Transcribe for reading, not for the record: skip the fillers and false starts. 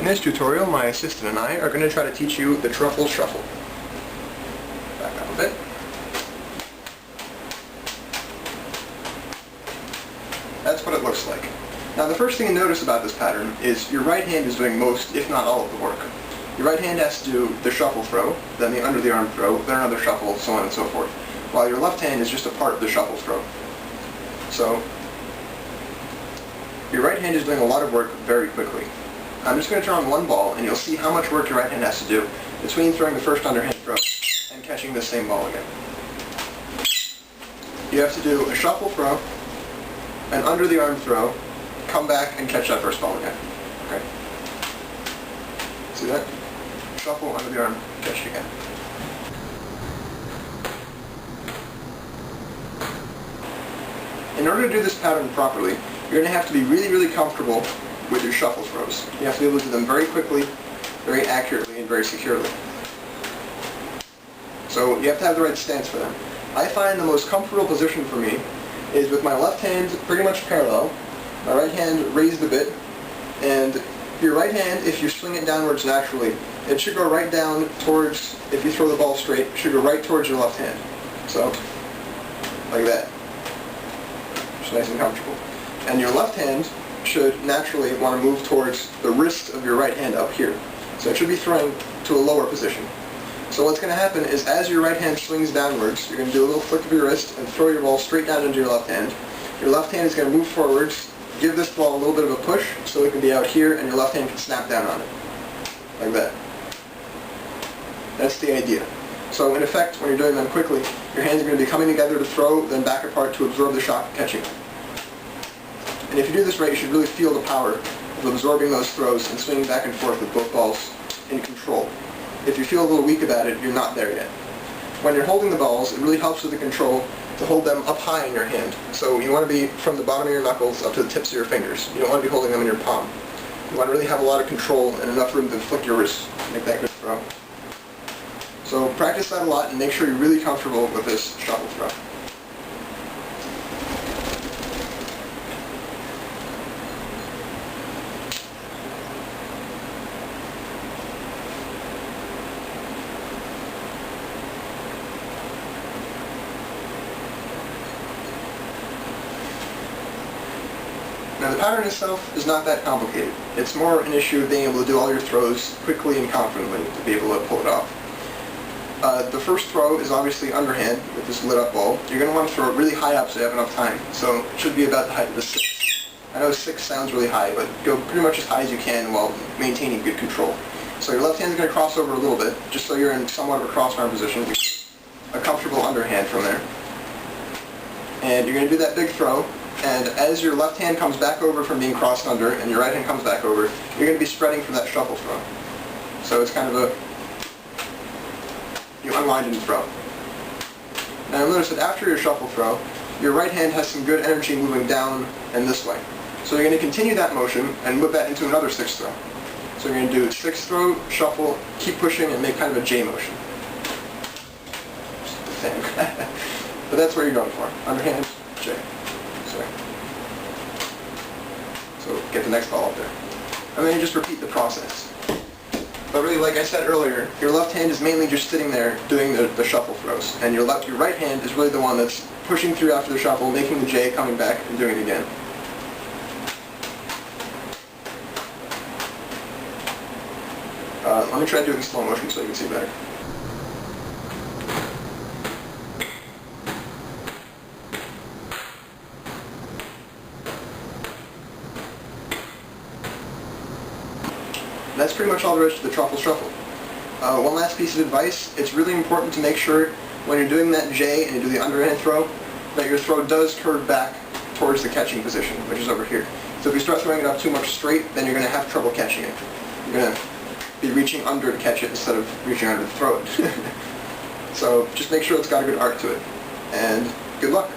In this tutorial, my assistant and I are going to try to teach you the Truffle Shuffle. Back up a bit. That's what it looks like. Now the first thing to notice about this pattern is your right hand is doing most, if not all, of the work. Your right hand has to do the shuffle throw, then the under the arm throw, then another shuffle, so on and so forth. While your left hand is just a part of the shuffle throw. So, your right hand is doing a lot of work very quickly. I'm just going to turn on one ball and you'll see how much work your right hand has to do between throwing the first underhand throw and catching the same ball again. You have to do a shuffle throw, an under the arm throw, come back and catch that first ball again. Okay? See that? Shuffle, under the arm, catch it again. In order to do this pattern properly, you're going to have to be really, really comfortable with your shuffle throws. You have to be able to do them very quickly, very accurately, and very securely. So you have to have the right stance for them. I find the most comfortable position for me is with my left hand pretty much parallel, my right hand raised a bit, and your right hand, if you swing it downwards naturally, it should go right down towards, if you throw the ball straight, it should go right towards your left hand. So, like that. Just nice and comfortable. And your left hand should naturally want to move towards the wrist of your right hand up here. So it should be throwing to a lower position. So what's going to happen is as your right hand swings downwards, you're going to do a little flick of your wrist and throw your ball straight down into your left hand. Your left hand is going to move forwards, give this ball a little bit of a push so it can be out here and your left hand can snap down on it. Like that. That's the idea. So in effect, when you're doing them quickly, your hands are going to be coming together to throw, then back apart to absorb the shock of catching. And if you do this right, you should really feel the power of absorbing those throws and swinging back and forth with both balls in control. If you feel a little weak about it, you're not there yet. When you're holding the balls, it really helps with the control to hold them up high in your hand. So you want to be from the bottom of your knuckles up to the tips of your fingers. You don't want to be holding them in your palm. You want to really have a lot of control and enough room to flick your wrist to make that good throw. So practice that a lot and make sure you're really comfortable with this shuffle throw. Now the pattern itself is not that complicated. It's more an issue of being able to do all your throws quickly and confidently to be able to pull it off. The first throw is obviously underhand with this lit up ball. You're going to want to throw it really high up so you have enough time. So it should be about the height of the 6. I know 6 sounds really high, but go pretty much as high as you can while maintaining good control. So your left hand is going to cross over a little bit, just so you're in somewhat of a cross arm position. A comfortable underhand from there. And you're going to do that big throw. And as your left hand comes back over from being crossed under and your right hand comes back over, you're going to be spreading for that shuffle throw. So it's kind of a, you unwind and throw. Now you'll notice that after your shuffle throw, your right hand has some good energy moving down and this way. So you're going to continue that motion and whip that into another 6 throw. So you're going to do 6 throw, shuffle, keep pushing, and make kind of a J motion. Just the thing. But that's what you're going for. Underhand, J. So get the next ball up there. And then you just repeat the process. But really, like I said earlier, your left hand is mainly just sitting there doing the shuffle throws. And your right hand is really the one that's pushing through after the shuffle, making the J, coming back, and doing it again. Let me try to do it in slow motion so you can see better. That's pretty much all there is to the Truffle Shuffle. One last piece of advice, it's really important to make sure when you're doing that J and you do the underhand throw, that your throw does curve back towards the catching position, which is over here. So if you start throwing it up too much straight, then you're going to have trouble catching it. You're going to be reaching under to catch it instead of reaching under to throw it. So just make sure it's got a good arc to it. And good luck.